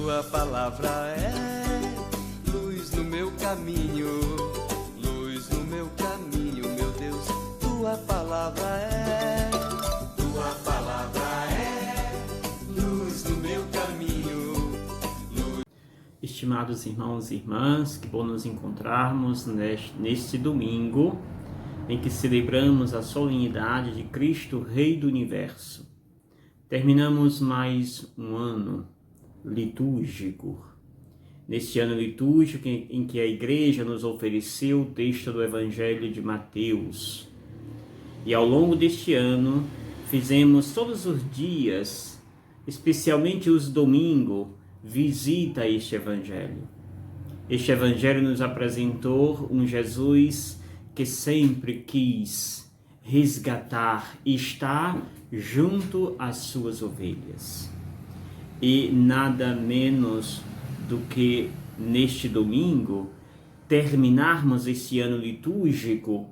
Tua palavra é luz no meu caminho, luz no meu caminho, meu Deus. Tua palavra é luz no meu caminho. Estimados irmãos e irmãs, que bom nos encontrarmos neste domingo em que celebramos a solenidade de Cristo, Rei do Universo. Terminamos mais um ano litúrgico. Neste ano litúrgico em que a Igreja nos ofereceu o texto do Evangelho de Mateus. E ao longo deste ano fizemos todos os dias, especialmente os domingos, visita a este Evangelho. Este Evangelho nos apresentou um Jesus que sempre quis resgatar e estar junto às suas ovelhas. E nada menos do que neste domingo terminarmos este ano litúrgico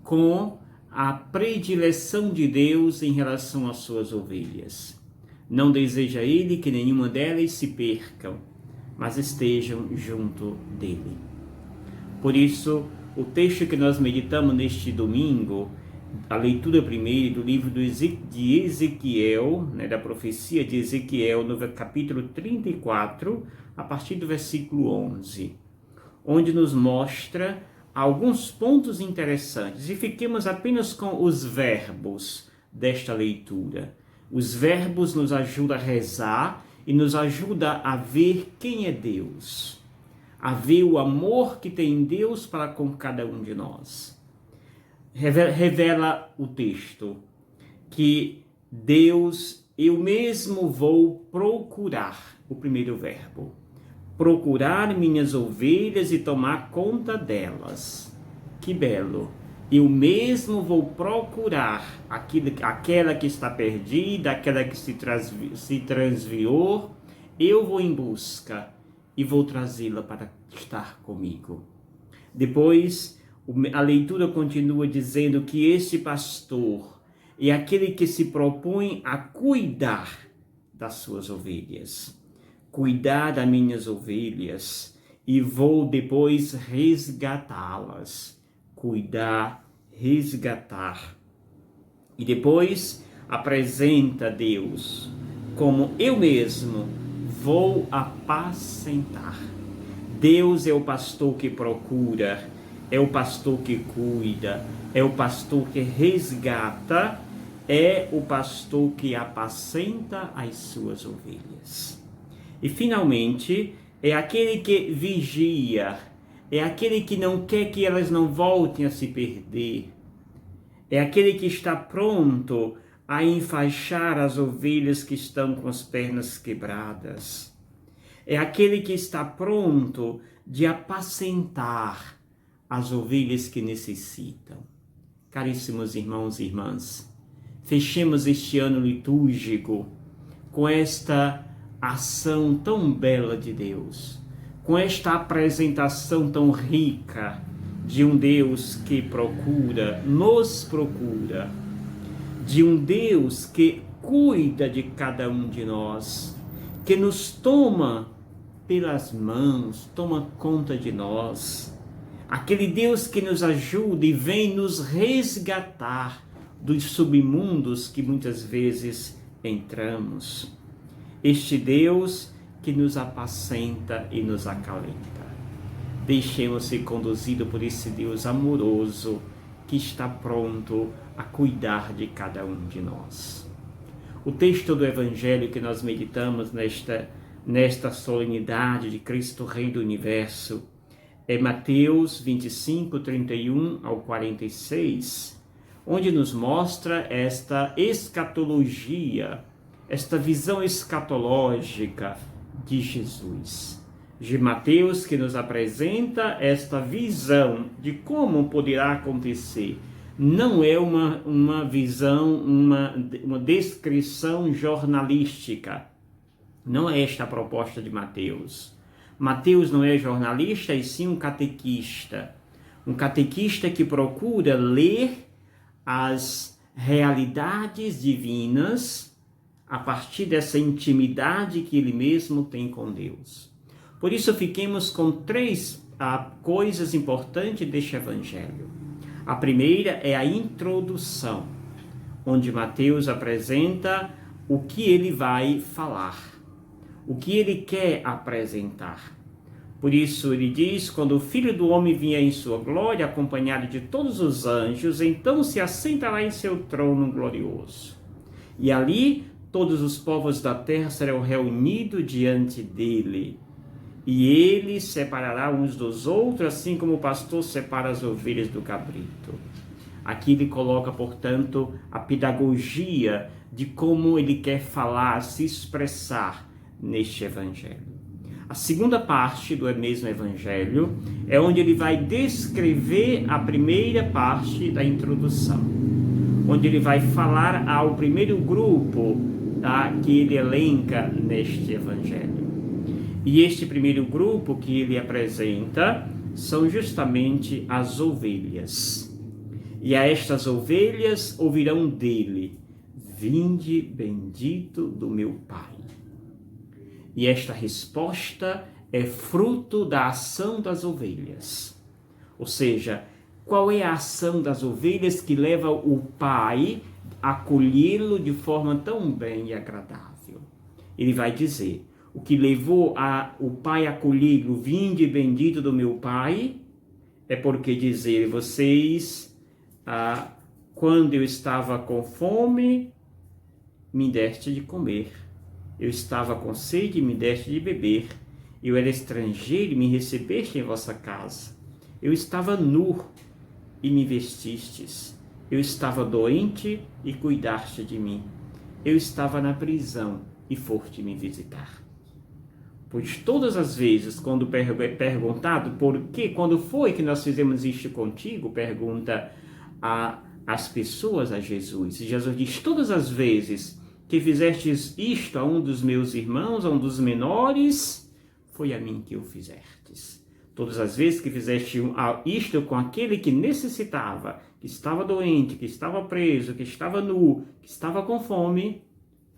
com a predileção de Deus em relação às suas ovelhas. Não deseja Ele que nenhuma delas se percam, mas estejam junto dele. Por isso, o texto que nós meditamos neste domingo, a leitura primeiro do livro de Ezequiel, da profecia de Ezequiel, no capítulo 34, a partir do versículo 11, onde nos mostra alguns pontos interessantes. E fiquemos apenas com os verbos desta leitura. Os verbos nos ajudam a rezar e nos ajudam a ver quem é Deus, a ver o amor que tem Deus para com cada um de nós. Revela o texto que Deus, eu mesmo vou procurar, o primeiro verbo, procurar minhas ovelhas e tomar conta delas. Que belo! Eu mesmo vou procurar aquela que está perdida, aquela que se transviou, eu vou em busca e vou trazê-la para estar comigo. Depois, a leitura continua dizendo que esse pastor é aquele que se propõe a cuidar das suas ovelhas, cuidar das minhas ovelhas, e vou depois resgatá-las. Cuidar, resgatar. E depois apresenta Deus como eu mesmo vou apacentar. Deus é o pastor que procura, é o pastor que cuida, é o pastor que resgata, é o pastor que apacenta as suas ovelhas. E finalmente, é aquele que vigia, é aquele que não quer que elas não voltem a se perder. É aquele que está pronto a enfaixar as ovelhas que estão com as pernas quebradas. É aquele que está pronto de apacentar as ovelhas que necessitam. Caríssimos irmãos e irmãs, fechemos este ano litúrgico com esta ação tão bela de Deus, com esta apresentação tão rica de um Deus que procura, nos procura, de um Deus que cuida de cada um de nós, que nos toma pelas mãos, toma conta de nós, aquele Deus que nos ajuda e vem nos resgatar dos submundos que muitas vezes entramos. Este Deus que nos apacenta e nos acalenta. Deixemos ser conduzidos por esse Deus amoroso que está pronto a cuidar de cada um de nós. O texto do Evangelho que nós meditamos nesta solenidade de Cristo Rei do Universo é Mateus 25, 31 ao 46, onde nos mostra esta escatologia, esta visão escatológica de Jesus. De Mateus, que nos apresenta esta visão de como poderá acontecer. Não é uma visão, uma descrição jornalística. Não é esta a proposta de Mateus. Mateus não é jornalista, e sim um catequista. Um catequista que procura ler as realidades divinas a partir dessa intimidade que ele mesmo tem com Deus. Por isso, fiquemos com três coisas importantes deste evangelho. A primeira é a introdução, onde Mateus apresenta o que ele vai falar, o que ele quer apresentar. Por isso ele diz: quando o Filho do Homem vier em sua glória, acompanhado de todos os anjos, então se assentará em seu trono glorioso. E ali todos os povos da terra serão reunidos diante dele. E ele separará uns dos outros, assim como o pastor separa as ovelhas do cabrito. Aqui ele coloca, portanto, a pedagogia de como ele quer falar, se expressar neste evangelho. A segunda parte do mesmo evangelho é onde ele vai descrever a primeira parte da introdução, onde ele vai falar ao primeiro grupo que ele elenca neste evangelho. E este primeiro grupo que ele apresenta são justamente as ovelhas. E a estas ovelhas ouvirão dele: vinde bendito do meu Pai. E esta resposta é fruto da ação das ovelhas. Ou seja, qual é a ação das ovelhas que leva o Pai a acolhê-lo de forma tão bem e agradável? Ele vai dizer: o que levou o Pai a acolhê-lo, vinde bendito do meu Pai, é porque dizer: vocês, quando eu estava com fome, me deste de comer. Eu estava com sede e me deste de beber. Eu era estrangeiro e me recebeste em vossa casa. Eu estava nu e me vestistes. Eu estava doente e cuidaste de mim. Eu estava na prisão e foste me visitar. Pois todas as vezes, quando perguntado por que, quando foi que nós fizemos isto contigo, pergunta as pessoas a Jesus. E Jesus diz: todas as vezes que fizestes isto a um dos meus irmãos, a um dos menores, foi a mim que o fizestes. Todas as vezes que fizeste isto com aquele que necessitava, que estava doente, que estava preso, que estava nu, que estava com fome,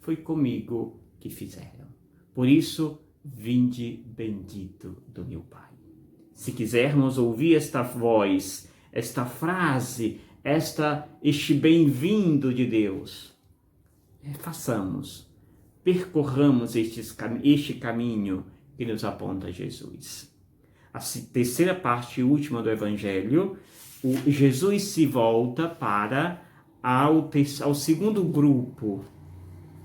foi comigo que fizeram. Por isso, vinde bendito do meu Pai. Se quisermos ouvir esta voz, esta frase, este bem-vindo de Deus, percorramos este caminho que nos aponta Jesus. A terceira parte última do Evangelho, Jesus se volta ao segundo grupo,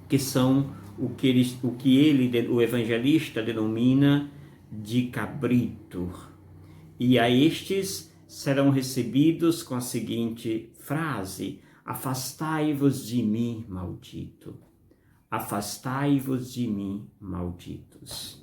que são o evangelista denomina de cabrito. E a estes serão recebidos com a seguinte frase: afastai-vos de mim, maldito. Afastai-vos de mim, malditos.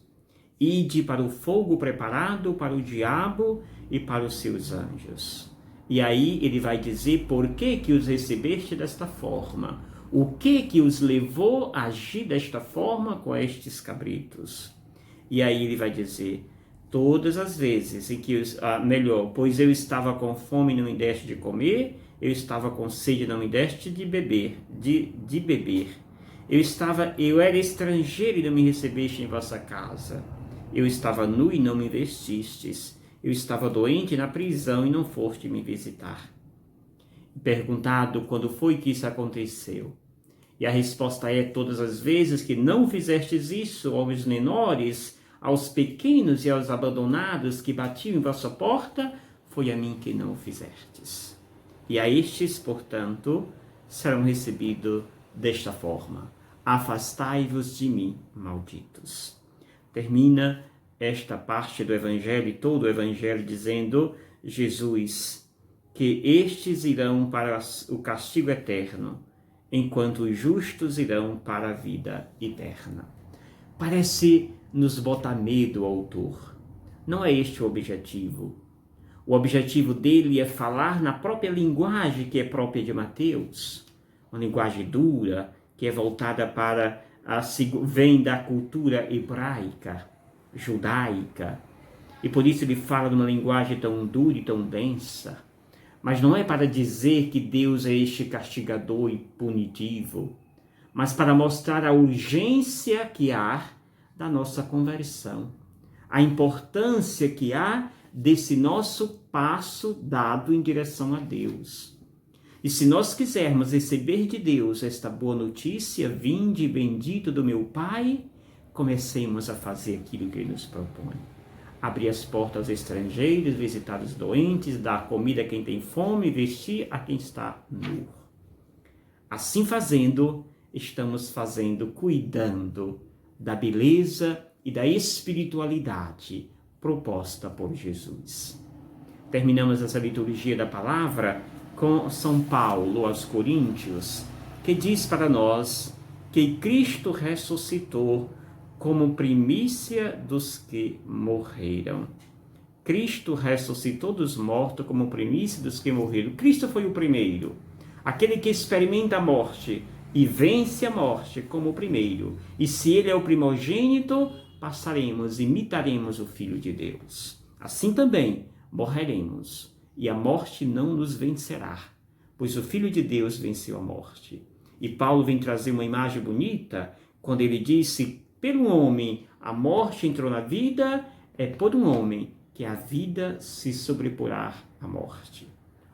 Ide para o fogo preparado para o diabo e para os seus anjos. E aí ele vai dizer por que os recebeste desta forma. O que os levou a agir desta forma com estes cabritos. E aí ele vai dizer: todas as vezes em que, pois eu estava com fome e não me deste de comer, eu estava com sede e não me deste de beber, eu era estrangeiro e não me recebeste em vossa casa. Eu estava nu e não me vestistes. Eu estava doente na prisão e não foste me visitar. Perguntado quando foi que isso aconteceu. E a resposta é: todas as vezes que não fizestes isso aos menores, aos pequenos e aos abandonados que batiam em vossa porta, foi a mim que não o fizestes. E a estes, portanto, serão recebidos desta forma: afastai-vos de mim, malditos. Termina esta parte do Evangelho e todo o Evangelho dizendo Jesus que estes irão para o castigo eterno, enquanto os justos irão para a vida eterna. Parece nos botar medo o autor. Não é este o objetivo. O objetivo dele é falar na própria linguagem que é própria de Mateus, uma linguagem dura, que é voltada vem da cultura hebraica, judaica, e por isso ele fala numa linguagem tão dura e tão densa. Mas não é para dizer que Deus é este castigador e punitivo, mas para mostrar a urgência que há da nossa conversão, a importância que há desse nosso passo dado em direção a Deus. E se nós quisermos receber de Deus esta boa notícia, vinde bendito do meu Pai, comecemos a fazer aquilo que Ele nos propõe. Abrir as portas aos estrangeiros, visitar os doentes, dar comida a quem tem fome, vestir a quem está nu. Assim fazendo, estamos cuidando da beleza e da espiritualidade proposta por Jesus. Terminamos essa liturgia da palavra com São Paulo aos Coríntios, que diz para nós que Cristo ressuscitou como primícia dos que morreram. Cristo ressuscitou dos mortos como primícia dos que morreram. Cristo foi o primeiro, aquele que experimenta a morte e vence a morte como o primeiro. E se ele é o primogênito, imitaremos o Filho de Deus. Assim também morreremos, e a morte não nos vencerá, pois o Filho de Deus venceu a morte. E Paulo vem trazer uma imagem bonita, quando ele disse, pelo homem a morte entrou na vida, é por um homem que a vida se sobreporá à morte.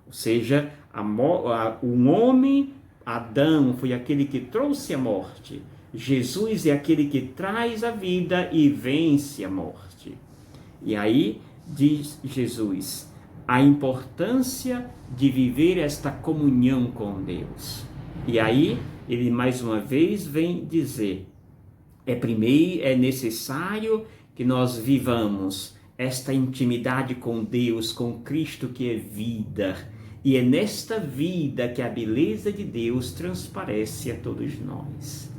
Ou seja, o homem, Adão, foi aquele que trouxe a morte. Jesus é aquele que traz a vida e vence a morte. E aí, diz Jesus, a importância de viver esta comunhão com Deus. E aí, ele mais uma vez vem dizer, é necessário que nós vivamos esta intimidade com Deus, com Cristo que é vida. E é nesta vida que a beleza de Deus transparece a todos nós.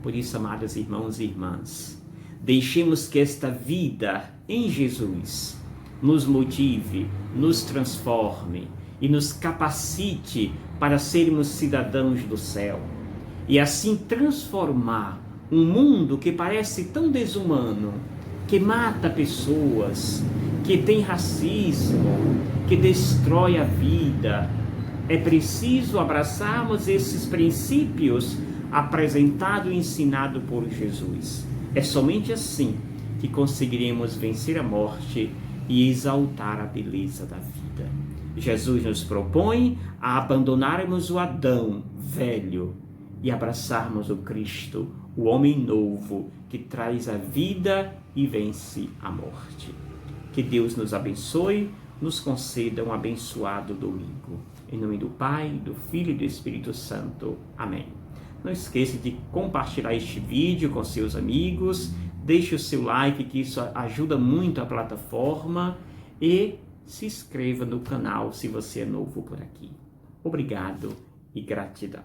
Por isso, amados irmãos e irmãs, deixemos que esta vida em Jesus nos motive, nos transforme e nos capacite para sermos cidadãos do céu. E assim transformar um mundo que parece tão desumano, que mata pessoas, que tem racismo, que destrói a vida. É preciso abraçarmos esses princípios apresentado e ensinado por Jesus. É somente assim que conseguiremos vencer a morte e exaltar a beleza da vida. Jesus nos propõe a abandonarmos o Adão velho e abraçarmos o Cristo, o homem novo, que traz a vida e vence a morte. Que Deus nos abençoe, nos conceda um abençoado domingo. Em nome do Pai, do Filho e do Espírito Santo. Amém. Não esqueça de compartilhar este vídeo com seus amigos, deixe o seu like, que isso ajuda muito a plataforma, e se inscreva no canal se você é novo por aqui. Obrigado e gratidão.